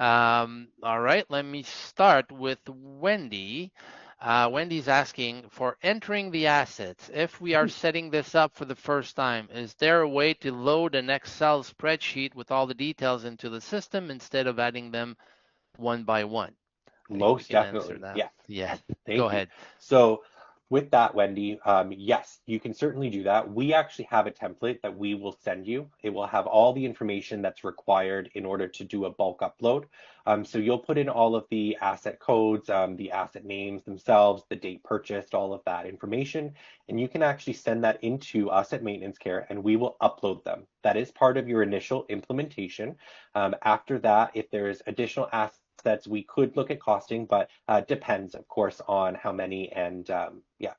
All right, let me start with Wendy. Wendy's asking for entering the assets. If we are setting this up for the first time, is there a way to load an Excel spreadsheet with all the details into the system instead of adding them one by one? I think we Most can answer definitely. that. Yes. Yeah, go Thank you. ahead. So with that, Wendy, yes, you can certainly do that. We actually have a template that we will send you. It will have all the information that's required in order to do a bulk upload. So you'll put in all of the asset codes, the asset names themselves, the date purchased, all of that information, and you can actually send that into us at Maintenance Care, and we will upload them. That is part of your initial implementation. After that, if there's additional assets, we could look at costing, but depends, of course, on how many and yeah,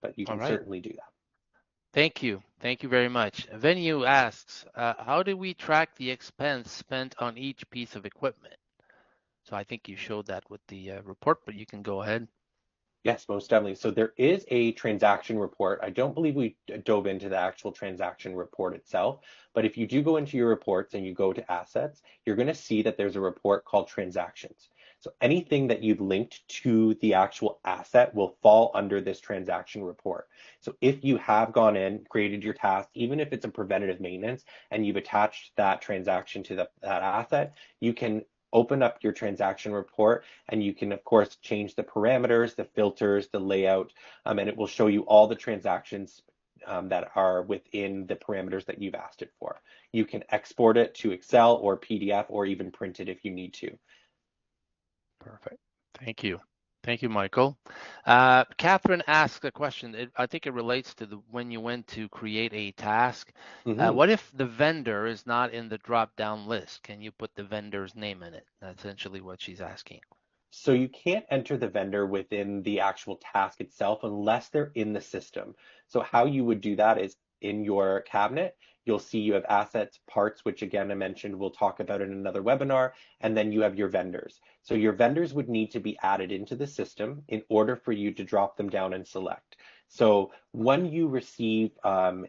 but you All can right. certainly do that. Thank you. Thank you very much. Venue asks, how do we track the expense spent on each piece of equipment? So I think you showed that with the report, but you can go ahead. Yes, most definitely. So there is a transaction report. I don't believe we dove into the actual transaction report itself, but if you do go into your reports and you go to assets, you're going to see that there's a report called transactions. So anything that you've linked to the actual asset will fall under this transaction report. So if you have gone in, created your task, even if it's a preventative maintenance, and you've attached that transaction to that asset, you can open up your transaction report and you can, of course, change the parameters, the filters, the layout, and it will show you all the transactions that are within the parameters that you've asked it for. You can export it to Excel or PDF or even print it if you need to. Perfect. Thank you. Thank you, Michael. Catherine asked a question. I think it relates to when you went to create a task. Mhm. What if the vendor is not in the drop-down list? Can you put the vendor's name in it? That's essentially what she's asking. So you can't enter the vendor within the actual task itself unless they're in the system. So how you would do that is in your cabinet, you'll see you have assets, parts, which again I mentioned we'll talk about in another webinar, and then you have your vendors. So your vendors would need to be added into the system in order for you to drop them down and select. So when you receive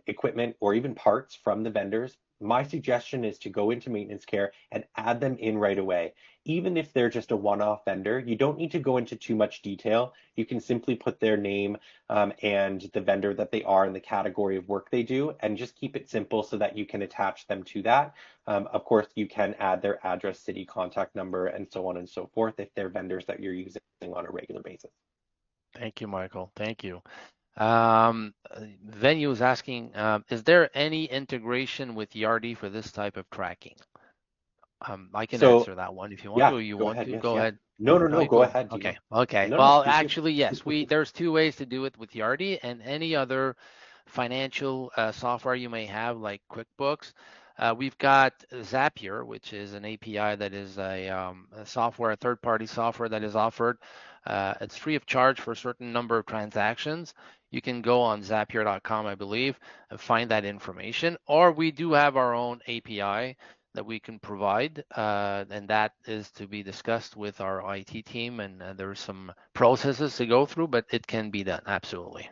equipment or even parts from the vendors, my suggestion is to go into maintenance care and add them in right away. Even if they're just a one-off vendor, you don't need to go into too much detail. You can simply put their name and the vendor that they are and the category of work they do, and just keep it simple so that you can attach them to that. Of course, you can add their address, city, contact number, and so on and so forth if they're vendors that you're using on a regular basis. Thank you, Michael. Thank you. Venue is asking, is there any integration with Yardi for this type of tracking? I can So answer that one if you want to, yeah, or you go want ahead. to. Yes, Go yeah. ahead. No, no, No, no. you Go go. ahead. Do you? Okay. Okay. No, no. Well, Please do. actually, yes. There's two ways to do it with Yardi and any other financial software you may have, like QuickBooks. We've got Zapier, which is an API that is a software, a third-party software that is offered. It's free of charge for a certain number of transactions. You can go on Zapier.com, I believe, and find that information. Or we do have our own API that we can provide, and that is to be discussed with our IT team. And there's some processes to go through, but it can be done, absolutely.